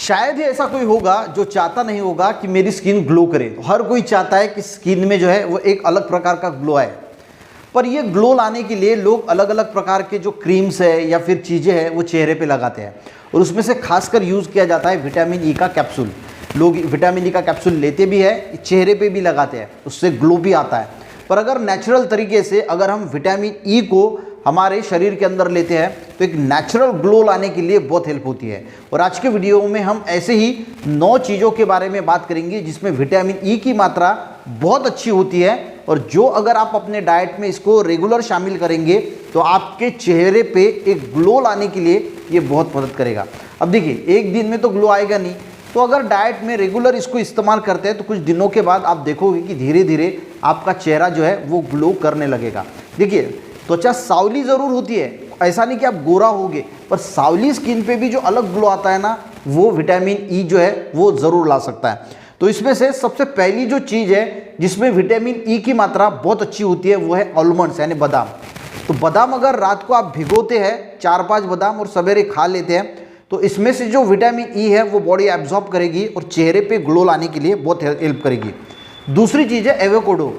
शायद ही ऐसा कोई होगा जो चाहता नहीं होगा कि मेरी स्किन ग्लो करे। तो हर कोई चाहता है कि स्किन में जो है वो एक अलग प्रकार का ग्लो आए, पर ये ग्लो लाने के लिए लोग अलग अलग प्रकार के जो क्रीम्स है या फिर चीज़ें हैं वो चेहरे पे लगाते हैं, और उसमें से खासकर यूज़ किया जाता है विटामिन ई का कैप्सूल। लोग विटामिन ई का कैप्सूल लेते भी है, चेहरे पे भी लगाते हैं, उससे ग्लो भी आता है। पर अगर नेचुरल तरीके से अगर हम विटामिन ई को हमारे शरीर के अंदर लेते हैं तो एक नेचुरल ग्लो लाने के लिए बहुत हेल्प होती है। और आज के वीडियो में हम ऐसे ही 9 चीज़ों के बारे में बात करेंगे जिसमें विटामिन ई की मात्रा बहुत अच्छी होती है, और जो अगर आप अपने डाइट में इसको रेगुलर शामिल करेंगे तो आपके चेहरे पे एक ग्लो लाने के लिए ये बहुत मदद करेगा। अब देखिए, एक दिन में तो ग्लो आएगा नहीं, तो अगर डाइट में रेगुलर इसको इस्तेमाल करते हैं तो कुछ दिनों के बाद आप देखोगे कि धीरे धीरे आपका चेहरा जो है वो ग्लो करने लगेगा। देखिए, त्वचा सावली ज़रूर होती है, ऐसा नहीं कि आप गोरा होगे, पर सावली स्किन पे भी जो अलग ग्लो आता है ना, वो विटामिन ई जो है वो ज़रूर ला सकता है। तो इसमें से सबसे पहली जो चीज़ है जिसमें विटामिन ई की मात्रा बहुत अच्छी होती है वो है आलमंड्स यानी बादाम। तो बादाम अगर रात को आप भिगोते हैं 4-5 बादाम और सवेरे खा लेते हैं तो इसमें से जो विटामिन ई है वो बॉडी एब्जॉर्ब करेगी और चेहरे पे ग्लो लाने के लिए बहुत हेल्प करेगी। दूसरी चीज़ है एवोकाडो।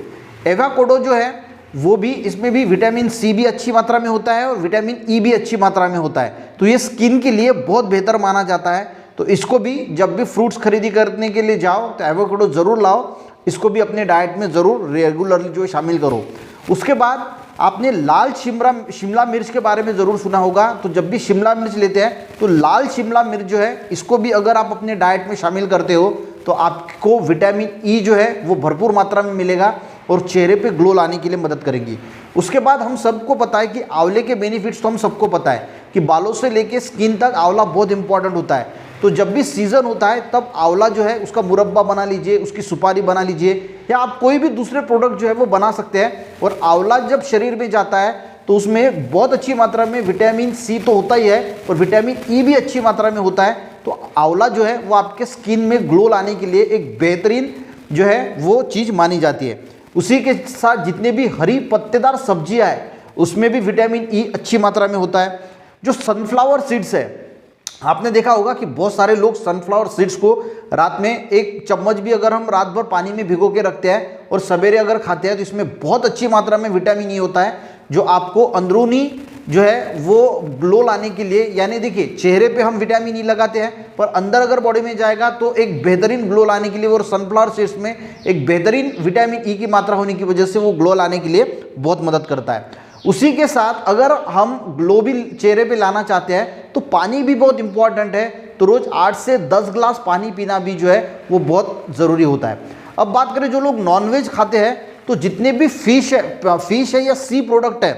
एवोकाडो जो है वो भी, इसमें भी विटामिन सी भी अच्छी मात्रा में होता है और विटामिन ई भी अच्छी मात्रा में होता है, तो ये स्किन के लिए बहुत बेहतर माना जाता है। तो इसको भी जब भी फ्रूट्स खरीदी करने के लिए जाओ तो एवोकाडो ज़रूर लाओ, इसको भी अपने डाइट में ज़रूर रेगुलरली जो शामिल करो। उसके बाद आपने लाल शिमला मिर्च के बारे में ज़रूर सुना होगा। तो जब भी शिमला मिर्च लेते हैं तो लाल शिमला मिर्च जो है इसको भी अगर आप अपने डाइट में शामिल करते हो तो आपको विटामिन ई जो है वो भरपूर मात्रा में मिलेगा और चेहरे पे ग्लो लाने के लिए मदद करेगी। उसके बाद हम सबको पता है कि आंवले के बेनिफिट्स तो हम सबको पता है कि बालों से लेके स्किन तक आंवला बहुत इंपॉर्टेंट होता है। तो जब भी सीज़न होता है तब आंवला जो है उसका मुरब्बा बना लीजिए, उसकी सुपारी बना लीजिए, या आप कोई भी दूसरे प्रोडक्ट जो है वो बना सकते हैं। और आंवला जब शरीर में जाता है तो उसमें बहुत अच्छी मात्रा में विटामिन सी तो होता ही है और विटामिन ई भी अच्छी मात्रा में होता है। तो आंवला जो है वो आपके स्किन में ग्लो लाने के लिए एक बेहतरीन जो है वो चीज़ मानी जाती है। उसी के साथ जितने भी हरी पत्तेदार सब्जियां हैं उसमें भी विटामिन ई अच्छी मात्रा में होता है। जो सनफ्लावर सीड्स है, आपने देखा होगा कि बहुत सारे लोग सनफ्लावर सीड्स को रात में 1 चम्मच भी अगर हम रात भर पानी में भिगो के रखते हैं और सवेरे अगर खाते हैं तो इसमें बहुत अच्छी मात्रा में विटामिन ई होता है, जो आपको अंदरूनी जो है वो ग्लो लाने के लिए, यानी देखिए चेहरे पे हम विटामिन ई लगाते हैं पर अंदर अगर बॉडी में जाएगा तो एक बेहतरीन ग्लो लाने के लिए, और सनफ्लावर सीड्स में एक बेहतरीन विटामिन ई की मात्रा होने की वजह से वो ग्लो लाने के लिए बहुत मदद करता है। उसी के साथ अगर हम ग्लो भी चेहरे पे लाना चाहते हैं तो पानी भी बहुत इंपॉर्टेंट है। तो रोज़ 8 से 10 ग्लास पानी पीना भी जो है वो बहुत ज़रूरी होता है। अब बात करें जो लोग नॉनवेज खाते हैं तो जितने भी फिश है या सी प्रोडक्ट है,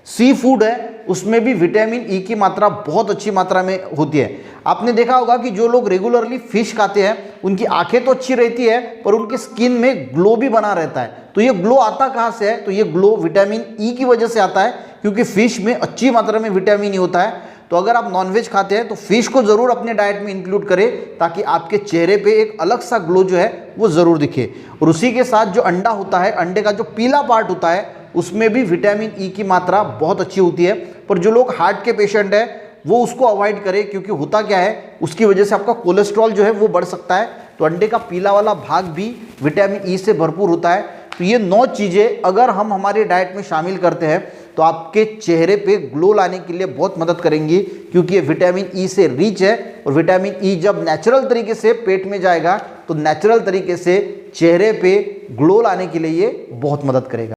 सी फूड है, उसमें भी विटामिन ई की मात्रा बहुत अच्छी मात्रा में होती है। आपने देखा होगा कि जो लोग रेगुलरली फिश खाते हैं उनकी आंखें तो अच्छी रहती है पर उनकी स्किन में ग्लो भी बना रहता है। तो ये ग्लो आता कहाँ से है? तो ये ग्लो विटामिन ई की वजह से आता है, क्योंकि फिश में अच्छी मात्रा में विटामिन ई होता है। तो अगर आप नॉनवेज खाते हैं तो फिश को ज़रूर अपने डाइट में इंक्लूड करें ताकि आपके चेहरे पे एक अलग सा ग्लो जो है वो ज़रूर दिखे। और उसी के साथ जो अंडा होता है, अंडे का जो पीला पार्ट होता है उसमें भी विटामिन ई की मात्रा बहुत अच्छी होती है। पर जो लोग हार्ट के पेशेंट हैं वो उसको अवॉइड करें, क्योंकि होता क्या है उसकी वजह से आपका कोलेस्ट्रॉल जो है वो बढ़ सकता है। तो अंडे का पीला वाला भाग भी विटामिन ई से भरपूर होता है। तो ये 9 चीज़ें अगर हम हमारे डाइट में शामिल करते हैं तो आपके चेहरे पे ग्लो लाने के लिए बहुत मदद करेंगी, क्योंकि ये विटामिन ई से रिच है। और विटामिन ई जब नेचुरल तरीके से पेट में जाएगा तो नेचुरल तरीके से चेहरे पे ग्लो लाने के लिए ये बहुत मदद करेगा।